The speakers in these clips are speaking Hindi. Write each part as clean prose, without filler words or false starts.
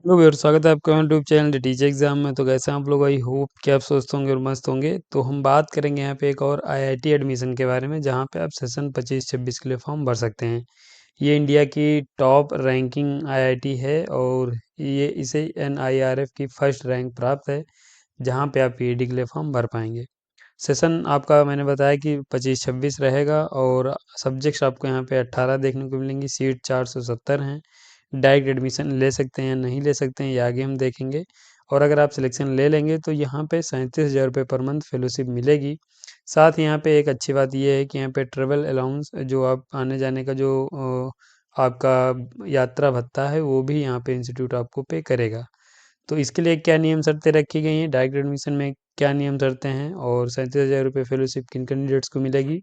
हेलो व्यूअर्स, स्वागत है आपका YouTube channel the teacher exam में। तो कैसे हैं आप लोग? आई होप कि आप स्वस्थ होंगे और मस्त होंगे। तो हम बात करेंगे यहाँ पे एक और आईआईटी एडमिशन के बारे में, जहाँ पे आप सेशन 25-26 के लिए फॉर्म भर सकते हैं। ये इंडिया की टॉप रैंकिंग आईआईटी है और ये इसे एनआईआरएफ की फर्स्ट रैंक प्राप्त है, जहाँ पे आप पीएचडी के लिए फॉर्म भर पाएंगे। सेशन आपका मैंने बताया कि 25-26 रहेगा और सब्जेक्ट्स आपको यहाँ पे 18 देखने को मिलेंगी। सीट 470 हैं। डायरेक्ट एडमिशन ले सकते हैं, नहीं ले सकते हैं, ये आगे हम देखेंगे। और अगर आप सिलेक्शन ले लेंगे तो यहाँ पे 37,000 रुपये पर मंथ फेलोशिप मिलेगी। साथ ही यहाँ पे एक अच्छी बात ये है कि यहाँ पे ट्रेवल अलाउंस, जो आप आने जाने का जो आपका यात्रा भत्ता है, वो भी यहाँ पे इंस्टीट्यूट आपको पे करेगा। तो इसके लिए क्या नियम शर्तें रखी गई हैं, डायरेक्ट एडमिशन में क्या नियम शर्तें हैं, और 37,000 रुपये फेलोशिप किन कैंडिडेट्स को मिलेगी।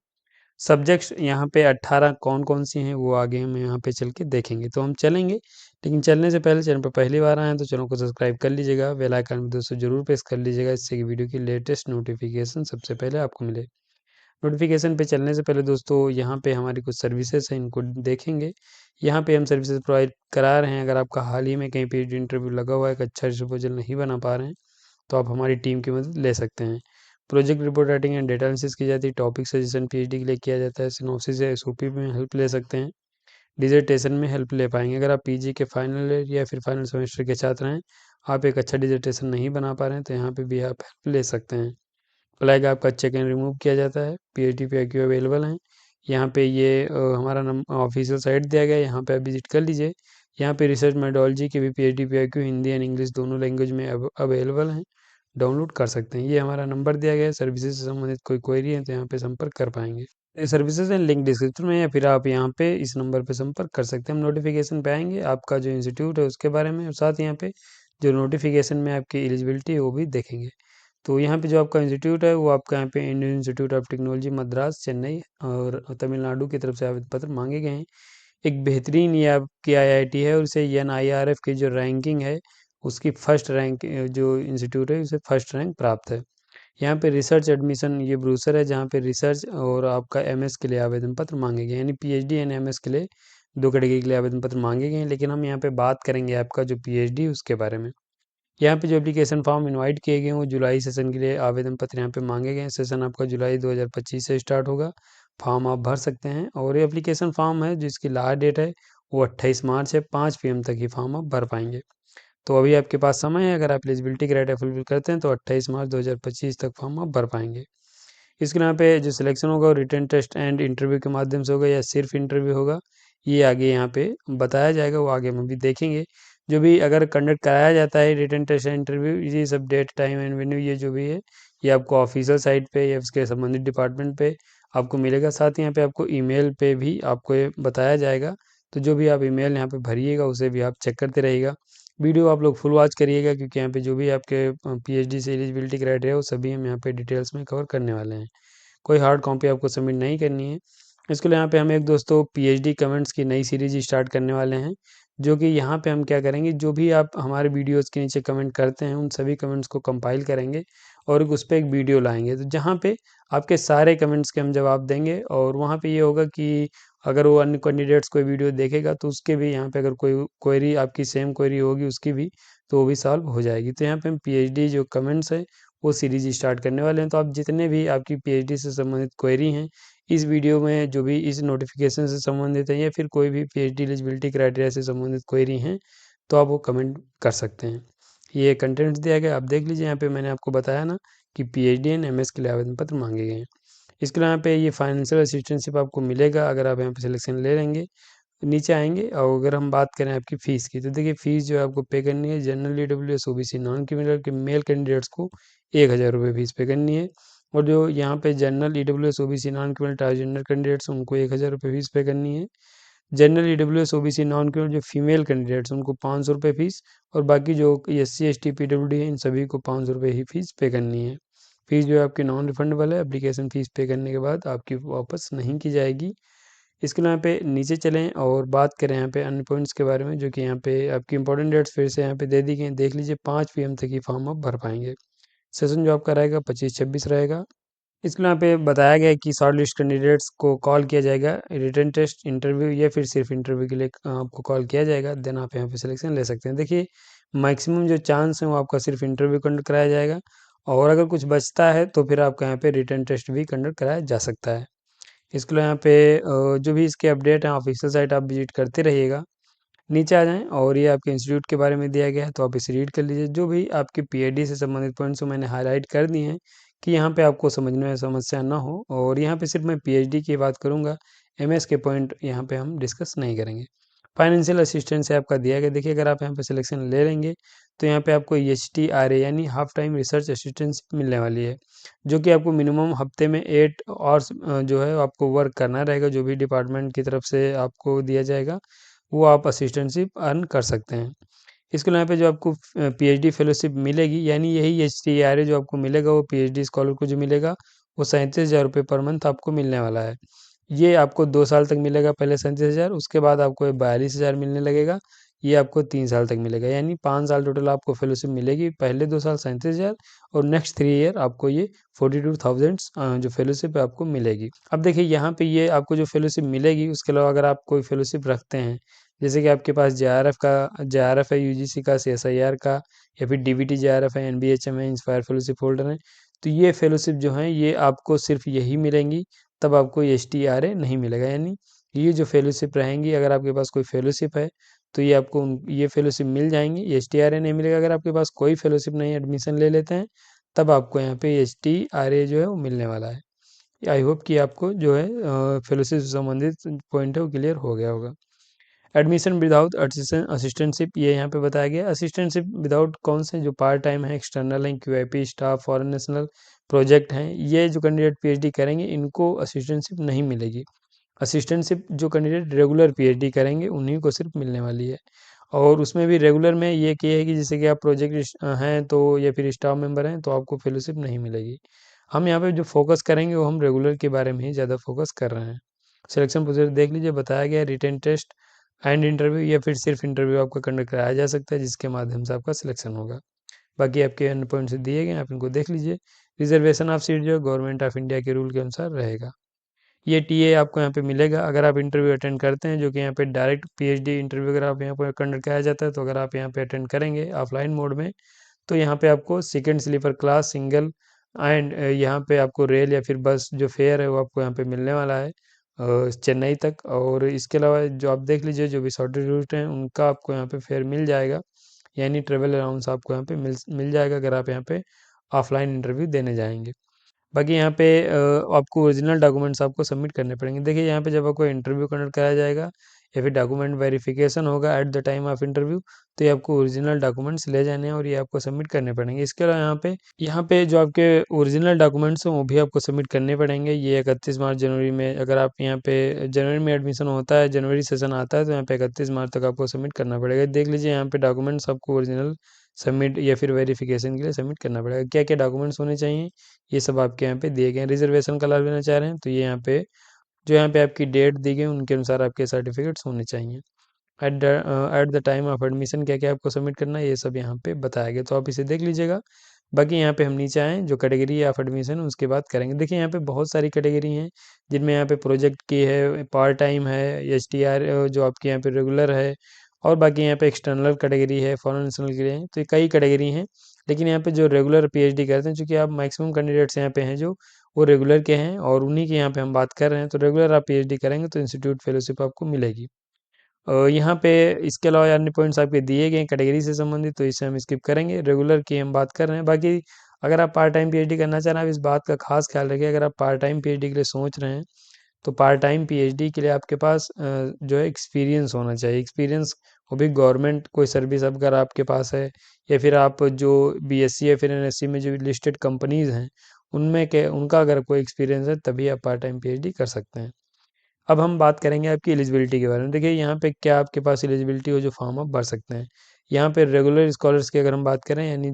सब्जेक्ट्स यहाँ पे 18 कौन कौन सी हैं, वो आगे हम यहाँ पे चल के देखेंगे। तो हम चलेंगे, लेकिन चलने से पहले चैनल पर पहली बार आए हैं तो चैनल को सब्सक्राइब कर लीजिएगा, बेल आइकन भी दोस्तों जरूर प्रेस कर लीजिएगा, इससे कि वीडियो की लेटेस्ट नोटिफिकेशन सबसे पहले आपको मिले। नोटिफिकेशन पे चलने से पहले दोस्तों यहाँ पे हमारी कुछ सर्विसेज हैं, इनको देखेंगे। यहाँ पे हम सर्विसेज प्रोवाइड करा रहे हैं। अगर आपका हाल ही में कहीं पे इंटरव्यू लगा हुआ है, एक अच्छा प्रपोजल नहीं बना पा रहे हैं, तो आप हमारी टीम की मदद ले सकते हैं। Project report writing and data analysis की जाती है। टॉपिक सजेशन पीएचडी के लिए किया जाता है। सिनॉप्सिस या एसओपी में हेल्प ले सकते हैं। डिजर्टेशन में हेल्प ले पाएंगे। अगर आप पीजी के फाइनल ईयर या फिर फाइनल सेमेस्टर के छात्र हैं, आप एक अच्छा डिजर्टेशन नहीं बना पा रहे हैं, तो यहाँ पे भी आप हेल्प ले सकते हैं। फ्लैग आपका चेक एंड रिमूव किया जाता है। पीएचडी पे क्यू अवेलेबल हैं। यहाँ पे ये हमारा ऑफिशियल साइट दिया गया है, यहाँ पे आप विजिट कर लीजिए। यहाँ पे रिसर्च मेथोडोलॉजी के भी पीएचडी पे क्यू हिंदी एंड इंग्लिश दोनों लैंग्वेज में अवेलेबल हैं, डाउनलोड कर सकते हैं। ये हमारा नंबर दिया गया है। सर्विसेज से संबंधित कोई क्वेरी है तो यहाँ पे संपर्क कर पाएंगे। सर्विसेज एंड लिंक डिस्क्रिप्शन में, या फिर आप यहाँ पे इस नंबर पे संपर्क कर सकते हैं। हम नोटिफिकेशन पे आएंगे, आपका जो इंस्टीट्यूट है उसके बारे में, और साथ ही यहाँ पे जो नोटिफिकेशन में आपकी एलिजिबिलिटी है वो भी देखेंगे। तो यहाँ पे जो आपका इंस्टीट्यूट है वो आपका यहाँ पे Indian institute of technology Madras Chennai और तमिलनाडु की तरफ से आवेदन पत्र मांगे गए हैं। एक बेहतरीन ये आपकी आईआईटी है और इसे एनआईआरएफ की जो रैंकिंग है उसकी फर्स्ट रैंक, जो इंस्टीट्यूट है उसे फर्स्ट रैंक प्राप्त है। यहाँ पे रिसर्च एडमिशन ये ब्रूसर है, जहाँ पे रिसर्च और आपका एमएस के लिए आवेदन पत्र मांगे गए, यानी पीएचडी एंड एमएस के लिए दो कैटेगरी के लिए आवेदन पत्र मांगे गए हैं। लेकिन हम यहाँ पे बात करेंगे आपका जो पीएचडी उसके बारे में। यहाँ पे जो एप्लीकेशन फॉर्म इनवाइट किए गए हैं वो जुलाई सेशन के लिए आवेदन पत्र यहाँ पे मांगे गए हैं। सेशन आपका जुलाई 2025 से स्टार्ट होगा। फॉर्म आप भर सकते हैं, और ये एप्लीकेशन फॉर्म है जिसकी लास्ट डेट है वो 28 मार्च है। 5 PM तक ही फॉर्म आप भर पाएंगे। तो अभी आपके पास समय है। अगर आप एलिजिबिलिटी क्राइटेरिया फुलफिल करते हैं तो 28 मार्च 2025 तक फॉर्म आप भर पाएंगे। इसके यहाँ पे जो सिलेक्शन होगा वो रिटन टेस्ट एंड इंटरव्यू के माध्यम से होगा या सिर्फ इंटरव्यू होगा, ये आगे यहाँ पे बताया जाएगा, वो आगे हम भी देखेंगे। जो भी अगर कंडक्ट कराया जाता है रिटन टेस्ट एंड इंटरव्यू, ये सब डेट टाइम एंड वेन्यू ये जो भी है, ये आपको ऑफिशियल साइट पे या उसके संबंधित डिपार्टमेंट पे आपको मिलेगा। साथ ही यहाँ पे आपको ईमेल पे भी आपको ये बताया जाएगा। तो जो भी आप ईमेल यहाँ पे भरिएगा उसे भी आप चेक करते रहिएगा। वीडियो आप लोग फुल वॉच करिएगा, क्योंकि यहाँ पे जो भी आपके पीएचडी से एलिजिबिलिटी क्राइटेरिया वो सभी हम यहाँ पे डिटेल्स में कवर करने वाले हैं। कोई हार्ड कॉपी आपको सबमिट नहीं करनी है। इसके लिए यहाँ पे हम एक दोस्तों पीएचडी कमेंट्स की नई सीरीज स्टार्ट करने वाले हैं, जो कि यहाँ पे हम क्या करेंगे, जो भी आप हमारे वीडियोस के नीचे कमेंट करते हैं उन सभी कमेंट्स को कंपाइल करेंगे और उस पर एक वीडियो लाएंगे, तो जहाँ पे आपके सारे कमेंट्स के हम जवाब देंगे। और वहाँ पे ये होगा कि अगर वो अन्य कैंडिडेट्स कोई वीडियो देखेगा तो उसके भी यहाँ पे अगर कोई क्वेरी आपकी सेम क्वेरी होगी उसकी भी, तो वो भी सॉल्व हो जाएगी। तो यहाँ पे हम पीएचडी जो कमेंट्स है वो सीरीज स्टार्ट करने वाले हैं। तो आप जितने भी आपकी पीएचडी से संबंधित क्वेरी हैं, इस वीडियो में जो भी इस नोटिफिकेशन से संबंधित है या फिर कोई भी पीएचडी एलिजिबिलिटी क्राइटेरिया से संबंधित क्वेरी हैं, तो आप वो कमेंट कर सकते हैं। ये कंटेंट्स दिया गया, आप देख लीजिए। यहाँ पे मैंने आपको बताया ना कि पीएचडी एंड एमएस के लिए आवेदन पत्र मांगे गए हैं। इसके लिए यहाँ पे ये फाइनेंशियल असिस्टेंटशिप आपको मिलेगा अगर आप यहाँ पे सिलेक्शन ले लेंगे। नीचे आएंगे, और अगर हम बात करें आपकी फ़ीस की, तो देखिए फ़ीस जो है आपको पे करनी है। General EWS OBC non criminal के मेल कैंडिडेट्स को 1,000 रुपये फीस पे करनी है, और जो यहाँ पे general EWS OBC non criminal transgender candidates उनको 1,000 रुपये फीस पे करनी है। General EWS OBC non criminal जो फीमेल कैंडिडेट्स उनको 500 रुपये फीस, और बाकी जो एससी एसटी पीडब्ल्यूडी है इन सभी को 500 रुपये ही फीस पे करनी है। फीस जो है आपकी नॉन रिफंडेबल है, एप्लीकेशन फ़ीस पे करने के बाद आपकी वापस नहीं की जाएगी। इसके लिए यहाँ पे नीचे चलें और बात करें यहाँ पे अन्य पॉइंट्स के बारे में, जो कि यहाँ पे आपकी इंपॉर्टेंट डेट्स फिर से यहाँ पे दे दी गई हैं। देख लीजिए, 5 PM तक ही फॉर्म आप भर पाएंगे। सेशन जो आपका रहेगा 25-26 रहेगा। इसके लिए यहाँ पे बताया गया है कि शॉर्ट लिस्ट कैंडिडेट्स को कॉल किया जाएगा रिटन टेस्ट इंटरव्यू या फिर सिर्फ इंटरव्यू के लिए आपको कॉल किया जाएगा, देन आप यहाँ पे सिलेक्शन ले सकते हैं। देखिए, मैक्सिमम जो चांस है वो आपका सिर्फ इंटरव्यू कंडक्ट कराया जाएगा, और अगर कुछ बचता है तो फिर आपका यहाँ पे रिटन टेस्ट भी कंडक्ट कराया जा सकता है। इसके लिए यहाँ पे जो भी इसके अपडेट हैं ऑफिशियल साइट आप विजिट करते रहिएगा। नीचे आ जाएँ और ये आपके इंस्टीट्यूट के बारे में दिया गया है, तो आप इसे रीड कर लीजिए। जो भी आपके पीएचडी से संबंधित पॉइंट्स को मैंने हाईलाइट कर दिए हैं कि यहाँ पे आपको समझने में समस्या ना हो, और यहाँ पे सिर्फ मैं पीएचडी की बात करूँगा, एमएस के पॉइंट यहाँ पे हम डिस्कस नहीं करेंगे। फाइनेंशियल असिस्टेंस है आपका दिया गया, देखिए अगर आप यहाँ पे सिलेक्शन ले लेंगे तो यहाँ पे आपको HTRA यानी हाफ टाइम रिसर्च असिस्टेंस मिलने वाली है, जो कि आपको मिनिमम हफ्ते में 8 आवर्स जो है आपको वर्क करना रहेगा। जो भी डिपार्टमेंट की तरफ से आपको दिया जाएगा वो आप असिस्टेंटशिप अर्न कर सकते हैं। इसके अलावा यहाँ पे जो आपको पीएचडी फेलोशिप मिलेगी, यानी यही HTRA जो आपको मिलेगा वो पीएचडी स्कॉलर को जो मिलेगा वो 37,000 रुपये पर मंथ आपको मिलने वाला है। ये आपको 2 साल तक मिलेगा, पहले 37,000, उसके बाद आपको ये 42,000 मिलने लगेगा। ये आपको 3 साल तक मिलेगा, यानी 5 साल टोटल आपको फेलोशिप मिलेगी। पहले 2 साल 37,000 और नेक्स्ट 3 ईयर आपको ये 42,000 जो फेलोशिप है आपको मिलेगी। अब देखिए यहाँ पे ये आपको जो फेलोशिप मिलेगी, उसके अलावा अगर आप कोई फेलोशिप रखते हैं, जैसे कि आपके पास JRF है, यूजीसी का, CSIR का, या फिर DBT JRF है, NBHM है, इंस्पायर फेलोशिप होल्डर है, तो ये फेलोशिप जो है ये आपको सिर्फ यही मिलेंगी, तब आपको HTRA नहीं मिलेगा। यानी ये जो फेलोशिप रहेंगी, अगर आपके पास कोई फेलोशिप है तो ये आपको ये फेलोशिप मिल जाएंगी, HTRA नहीं मिलेगा। अगर आपके पास कोई फेलोशिप नहीं, एडमिशन ले लेते हैं, तब आपको यहाँ पे HTRA जो है वो मिलने वाला है। आई होप कि आपको जो है फेलोशिप से संबंधित पॉइंट है वो क्लियर हो गया होगा। एडमिशन विदाउट असिस्टेंटशिप ये यहाँ पे बताया गया। असिस्टेंटशिप विदाउट कौन से, जो पार्ट टाइम है, एक्सटर्नल है, QIP staff, foreign national project हैं, ये जो कैंडिडेट पीएचडी करेंगे इनको असिस्टेंटशिप नहीं मिलेगी। असिस्टेंटशिप जो कैंडिडेट रेगुलर पीएचडी करेंगे उन्हीं को सिर्फ मिलने वाली है। और उसमें भी रेगुलर में ये है कि जैसे कि आप प्रोजेक्ट हैं तो, या फिर स्टाफ मेंबर हैं तो आपको फेलोशिप नहीं मिलेगी। हम यहाँ पे जो फोकस करेंगे वो हम रेगुलर के बारे में ही ज़्यादा फोकस कर रहे हैं। सिलेक्शन प्रोसीजर देख लीजिए, बताया गया है रिटन टेस्ट एंड इंटरव्यू, या फिर सिर्फ इंटरव्यू आपका कंडक्ट कराया जा सकता है, जिसके माध्यम से आपका सिलेक्शन होगा। बाकी आपके अन्य पॉइंट्स दिए गए हैं, आप इनको देख लीजिए। रिजर्वेशन ऑफ सीट जो है गवर्नमेंट ऑफ इंडिया के रूल के अनुसार रहेगा। ये टीए आपको यहाँ पे मिलेगा अगर आप इंटरव्यू अटेंड करते हैं, जो कि यहाँ पे डायरेक्ट पीएचडी इंटरव्यू अगर आप यहाँ पर कंडक्ट कराया जाता है, तो अगर आप यहाँ पे अटेंड करेंगे ऑफलाइन मोड में, तो यहाँ पे आपको second sleeper class, single and यहाँ पे आपको रेल या फिर बस जो फेयर है वो आपको यहाँ पे मिलने वाला है चेन्नई तक। और इसके अलावा जो आप देख लीजिए, जो भी शॉर्टेज रूट हैं उनका आपको यहाँ पे फेयर मिल जाएगा, यानी ट्रेवल अलाउंस आपको यहाँ पे मिल जाएगा अगर आप यहाँ पे ऑफलाइन इंटरव्यू देने जाएंगे। बाकी यहाँ पे आपको ओरिजिनल डॉक्यूमेंट्स आपको सबमिट करने पड़ेंगे। देखिए यहाँ पे जब आपको इंटरव्यू कंडक्ट कराया जाएगा या फिर डॉक्यूमेंट वेरिफिकेशन होगा at the time of interview, तो ये आपको ओरिजिनल डॉक्यूमेंट्स ले जाने हैं और ये आपको सबमिट करने पड़ेंगे। इसके अलावा यहाँ पे जो आपके ओरिजिनल डॉक्यूमेंट्स हैं वो भी आपको सबमिट करने पड़ेंगे। ये 31 मार्च जनवरी में, अगर आप यहाँ पे जनवरी में एडमिशन होता है, जनवरी सेशन आता है, तो यहाँ पे 31 मार्च तक आपको सबमिट करना पड़ेगा। देख लीजिए यहाँ पे डॉक्यूमेंट्स आपको ओरिजिनल सबमिट या फिर वेरिफिकेशन के लिए सबमिट करना पड़ेगा। क्या क्या डॉक्यूमेंट्स होने चाहिए, ये सब आपके यहाँ पे दिए गए हैं। रिजर्वेशन का लाभ लेना चाह रहे हैं तो ये यहाँ पे जो यहाँ पे आपकी डेट दी गई उनके अनुसार आपके सर्टिफिकेट्स होने चाहिए। At the time of admission क्या क्या आपको सबमिट करना है, ये सब यहाँ पे बताया गया, तो आप इसे देख लीजिएगा। बाकी यहाँ पे हम नीचे आएँ, जो कैटेगरी ऑफ एडमिशन उसके बात करेंगे। देखिए यहाँ पे बहुत सारी कैटेगरी हैं, जिनमें यहाँ पे प्रोजेक्ट की है, पार्ट टाइम है, HTR जो आपके यहाँ पे रेगुलर है, और बाकी यहाँ पे एक्सटर्नल कैटेगरी है, फॉरेन नेशनल के लिए है, तो ये कई कैटेगरी हैं। लेकिन यहाँ पे जो रेगुलर पीएचडी करते हैं, चूँकि आप मैक्सिमम कैंडिडेट्स यहाँ पे हैं जो वो रेगुलर के हैं और उन्हीं की यहाँ पे हम बात कर रहे हैं, तो रेगुलर आप पीएचडी करेंगे तो इंस्टीट्यूट फेलोशिप आपको मिलेगी। यहाँ पे इसके अलावा अन्य पॉइंट्स आपके दिए गए हैं कैटेगरी से संबंधित, तो इसे हम स्किप करेंगे, रेगुलर की हम बात कर रहे हैं। बाकी अगर आप पार्ट टाइम पीएचडी करना चाह रहे हैं, आप इस बात का खास ख्याल रखिए, अगर आप पार्ट टाइम पीएचडी के लिए सोच रहे हैं तो पार्ट टाइम पीएचडी के लिए आपके पास जो है एक्सपीरियंस होना चाहिए। एक्सपीरियंस वो भी गवर्नमेंट कोई सर्विस अगर आपके पास है, या फिर आप जो बीएससी या फिर एनएससी में जो लिस्टेड कंपनीज हैं उनमें के उनका अगर कोई एक्सपीरियंस है, तभी आप पार्ट टाइम पीएचडी कर सकते हैं। अब हम बात करेंगे आपकी एलिजिबिलिटी के बारे में। देखिए यहाँ पे क्या आपके पास एलिजिबिलिटी हो जो फॉर्म आप भर सकते हैं। यहाँ पे रेगुलर स्कॉलर्स की अगर हम बात करें, यानी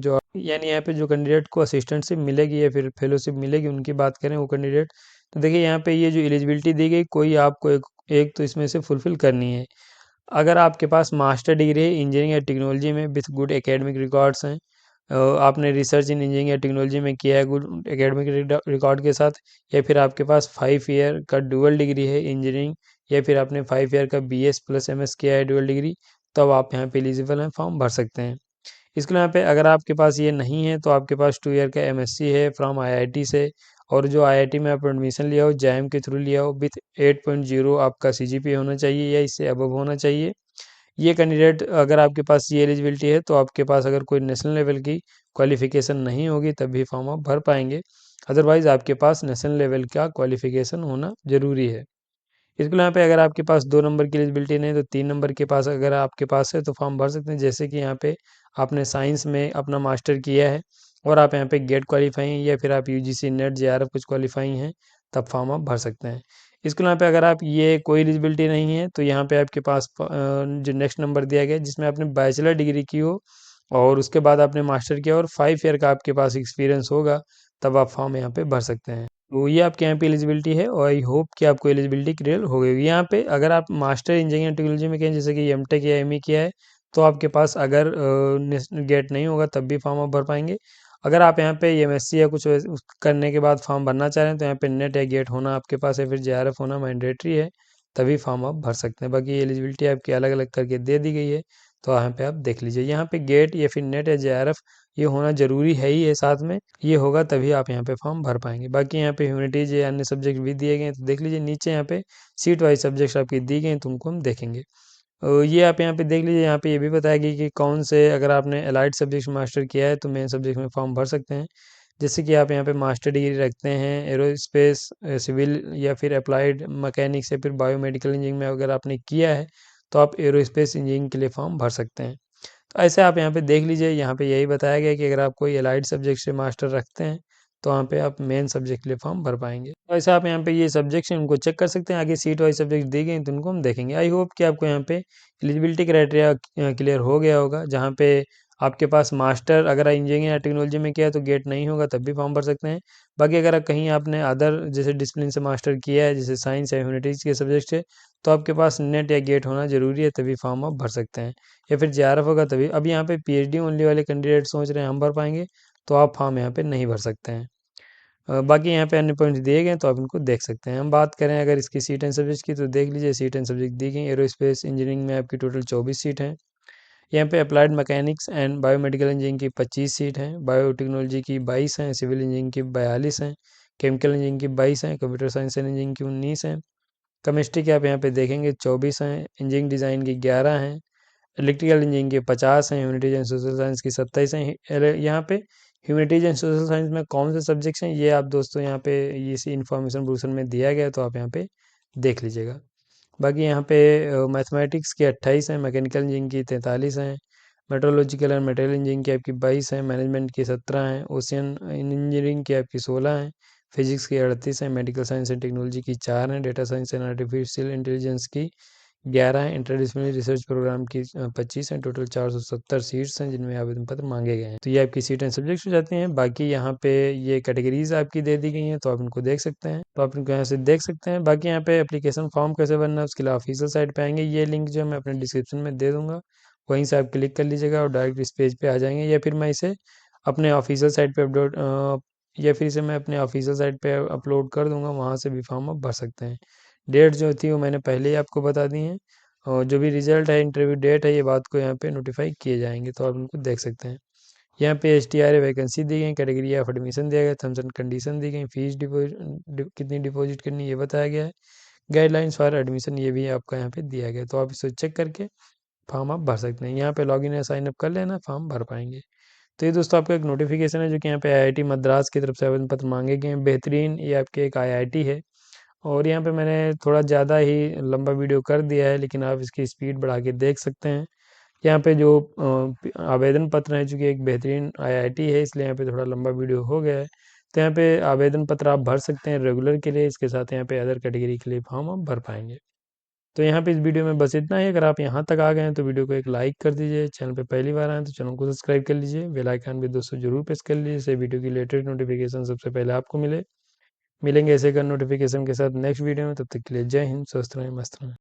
यहाँ पे जो कैंडिडेट को असिस्टेंटशिप मिलेगी या फिर फेलोशिप मिलेगी उनकी बात करें वो कैंडिडेट, तो देखिए यहाँ पे ये जो एलिजिबिलिटी दी गई, कोई आपको एक तो इसमें से फुलफिल करनी है। अगर आपके पास मास्टर डिग्री है इंजीनियरिंग या टेक्नोलॉजी में विथ गुड एकेडमिक रिकॉर्ड्स हैं, आपने रिसर्च इन इंजीनियरिंग या टेक्नोलॉजी में किया है गुड एकेडमिक रिकॉर्ड के साथ, या फिर आपके पास 5 ईयर का डुअल डिग्री है इंजीनियरिंग, या फिर आपने 5 ईयर का BS + MS किया है डुअल डिग्री, तब आप यहाँ पे एलिजिबल हैं, फॉर्म भर सकते हैं। इसके लिए यहाँ पे अगर आपके पास ये नहीं है तो आपके पास 2 ईयर का एमएससी है फ्रॉम आईआईटी से, और जो आईआईटी में आप एडमिशन लिया हो जैम के थ्रू लिया हो, विथ 8.0 आपका सीजीपीए होना चाहिए या इससे अबव होना चाहिए। ये कैंडिडेट अगर आपके पास ये एलिजिबिलिटी है तो आपके पास अगर कोई नेशनल लेवल की क्वालिफिकेशन नहीं होगी तब भी फॉर्म आप भर पाएंगे, अदरवाइज आपके पास नेशनल लेवल का क्वालिफिकेशन होना जरूरी है। इसके यहाँ पे अगर आपके पास 2 नंबर की एलिजिबिलिटी नहीं तो 3 नंबर के पास अगर आपके पास है तो फॉर्म भर सकते हैं। जैसे कि यहाँ पे आपने साइंस में अपना मास्टर किया है और आप यहाँ पे गेट क्वालिफाई हैं या फिर आप यूजीसी नेट जेआरएफ कुछ क्वालिफाई हैं, तब फॉर्म आप भर सकते हैं। इसके यहाँ पे अगर आप ये कोई एलिजिबिलिटी नहीं है तो यहाँ पे आपके पास जो नेक्स्ट नंबर दिया गया है जिसमें आपने बैचलर डिग्री की हो और उसके बाद आपने मास्टर किया और 5 ईयर का आपके पास एक्सपीरियंस होगा, तब आप फॉर्म यहाँ पे भर सकते हैं। तो ये आपके यहाँ पे एलिजिबिलिटी है और आई होप कि आपको एलिजिबिलिटी क्लियर हो गई होगी। यहाँ पे अगर आप मास्टर इंजीनियरिंग टेक्नोलॉजी में किए हैं, जैसे कि एमटेक या एमई किया है, तो आपके पास अगर गेट नहीं होगा तब भी फॉर्म आप भर पाएंगे। अगर आप यहाँ पे एमएससी या कुछ करने के बाद फॉर्म भरना चाह रहे हैं तो यहाँ पे नेट या गेट होना आपके पास है, फिर जेआरएफ होना मैंडेटरी है, तभी फॉर्म आप भर सकते हैं। बाकी एलिजिबिलिटी आपकी अलग अलग करके दे दी गई है, तो यहाँ पे आप देख लीजिए। यहाँ पे गेट या फिर नेट या जेआरएफ ये होना जरूरी है ही है साथ में, ये होगा तभी आप यहाँ पे फॉर्म भर पाएंगे। बाकी यहाँ पे ह्यूमैनिटीज या अन्य सब्जेक्ट भी दिए गए हैं, तो देख लीजिए नीचे यहाँ पे सीट वाइज सब्जेक्ट आपकी दी गई हैं, तो उनको हम देखेंगे। ये आप यहाँ पे देख लीजिए, यहाँ पे ये भी बताया गया कि कौन से, अगर आपने अलाइड सब्जेक्ट मास्टर किया है तो मेन सब्जेक्ट में फॉर्म भर सकते हैं। जैसे कि आप यहाँ पे मास्टर डिग्री रखते हैं एरोस्पेस, सिविल या फिर अप्लाइड मैकेनिक्स या फिर बायोमेडिकल इंजीनियरिंग में अगर आपने किया है तो आप एरोस्पेस इंजीनियरिंग के लिए फॉर्म भर सकते हैं। तो ऐसे आप यहाँ पे देख लीजिए, यहाँ पे यही बताया गया है कि अगर आप कोई एलाइड सब्जेक्ट से मास्टर रखते हैं तो वहाँ पे आप मेन सब्जेक्ट के लिए फॉर्म भर पाएंगे। तो ऐसे आप यहाँ पे ये सब्जेक्ट हैं उनको चेक कर सकते हैं। आगे सीट वाइज सब्जेक्ट दी गई तो उनको हम देखेंगे। आई होप कि आपको यहाँ पे एलिजिबिलिटी क्राइटेरिया क्लियर हो गया होगा, जहाँ पे आपके पास मास्टर अगर इंजीनियरिंग या टेक्नोलॉजी में किया है तो गेट नहीं होगा तब भी फॉर्म भर सकते हैं। बाकी अगर कहीं आपने अदर जैसे डिसिप्लिन से मास्टर किया है, जैसे साइंस या ह्यूमैनिटीज के सब्जेक्ट से, तो आपके पास नेट या गेट होना जरूरी है, तभी फॉर्म आप भर सकते हैं। या फिर जेआरएफ होगा तभी। अब यहाँ पे पीएचडी ओनली वाले कैंडिडेट सोच रहे हैं हम भर पाएंगे, तो आप फॉर्म यहाँ पे नहीं भर सकते हैं। बाकी यहाँ पे अन्य पॉइंट्स दिए गए हैं तो आप इनको देख सकते हैं। हम बात करें अगर इसकी सीट एंड सब्जेक्ट की, तो देख लीजिए सीट एंड सब्जेक्ट दी गई। एरोस्पेस इंजीनियरिंग में आपकी टोटल 24 सीट हैं। यहाँ पे applied mechanics and biomedical engineering की 25 सीट हैं, बायोटेक्नोलॉजी की 22 हैं, सिविल इंजीनियरिंग की 42 हैं, केमिकल इंजीनियरिंग की 22 हैं, कंप्यूटर साइंस एंड इंजीनियरिंग की 19 हैं, केमिस्ट्री के आप यहाँ पे देखेंगे 24 हैं, इंजीनियरिंग डिज़ाइन की 11 हैं, इलेक्ट्रिकल इंजीनियरिंग के 50 हैं, ह्यूमैनिटीज एंड सोशल साइंस की 27 हैं। यहाँ पे ह्यूमैनिटीज एंड सोशल साइंस में कौन से सब्जेक्ट्स हैं ये आप दोस्तों यहाँ पे इसी इन्फॉर्मेशन ब्रोशर में दिया गया है, तो आप यहाँ पे देख लीजिएगा। बाकी यहाँ पे मैथमेटिक्स की 28 हैं, मैकेनिकल इंजीनियरिंग की 43 हैं, मेट्रोलॉजिकल एंड मटेरियल इंजीनियरिंग की आपकी 22 हैं, मैनेजमेंट की 17 हैं, ओशियन इंजीनियरिंग की आपकी 16 हैं, फिजिक्स की 38 हैं, मेडिकल साइंस एंड टेक्नोलॉजी की 4 हैं, data science and artificial intelligence की 11 हैं, इंटरडिसिप्लिनरी रिसर्च प्रोग्राम की 25 हैं। टोटल 470 सीट्स हैं जिनमें आवेदन पत्र मांगे गए हैं। तो ये आपकी सीट एंड सब्जेक्ट्स हो जाती हैं। बाकी यहाँ पे ये कैटेगरीज आपकी दे दी गई हैं, तो आप इनको देख सकते हैं, तो आप इनको यहाँ से देख सकते हैं। बाकी यहाँ पे एप्लीकेशन फॉर्म कैसे भरना है उसके लिए ऑफिशियल साइट पे आएंगे, ये लिंक जो मैं अपने डिस्क्रिप्शन में दे दूंगा, वहीं से आप क्लिक कर लीजिएगा और डायरेक्ट इस पेज पे आ जाएंगे, या फिर मैं इसे अपने ऑफिशियल साइट पे अपलोड या फिर इसे मैं अपने ऑफिशियल साइट पे अपलोड कर दूंगा, वहाँ से भी फॉर्म आप भर सकते हैं। डेट जो थी वो मैंने पहले ही आपको बता दी है, और जो भी रिजल्ट है, इंटरव्यू डेट है, ये बात को यहाँ पे नोटिफाई किए जाएंगे, तो आप उनको देख सकते हैं। यहाँ पे STR वैकेंसी दी गई, कैटेगरी ऑफ एडमिशन दिया गया, टर्म्स एंड कंडीशन दी गई, फीस कितनी डिपॉजिट करनी ये बताया गया है, गाइडलाइंस फॉर एडमिशन ये भी आपका यहाँ पे दिया गया है, तो आप इसे चेक करके फॉर्म आप भर सकते हैं। यहाँ पे लॉगिन या साइन अप कर लेना, फॉर्म भर पाएंगे। तो ये दोस्तों आपका एक नोटिफिकेशन है जो कि यहाँ पे IIT मद्रास की तरफ से आवेदन पत्र मांगे गए हैं। बेहतरीन ये आपके एक IIT है, और यहाँ पे मैंने थोड़ा ज़्यादा ही लंबा वीडियो कर दिया है, लेकिन आप इसकी स्पीड बढ़ा के देख सकते हैं। यहाँ पे जो आवेदन पत्र है, चूँकि एक बेहतरीन IIT है इसलिए यहाँ पे थोड़ा लंबा वीडियो हो गया है। तो यहाँ पे आवेदन पत्र आप भर सकते हैं रेगुलर के लिए, इसके साथ यहाँ पे अदर कैटेगरी के लिए फॉर्म आप भर पाएंगे। तो यहाँ पे इस वीडियो में बस इतना ही। अगर आप यहाँ तक आ गए हैं तो वीडियो को एक लाइक कर दीजिए, चैनल पे पहली बार आए तो चैनल को सब्सक्राइब कर लीजिए, बेल आइकन भी दोस्तों जरूर प्रेस कर लीजिए, जिससे वीडियो की लेटेस्ट नोटिफिकेशन सबसे पहले आपको मिले। मिलेंगे ऐसे का नोटिफिकेशन के साथ नेक्स्ट वीडियो में, तब तक के लिए जय हिंद, स्वस्थ रहें, मस्त रहें।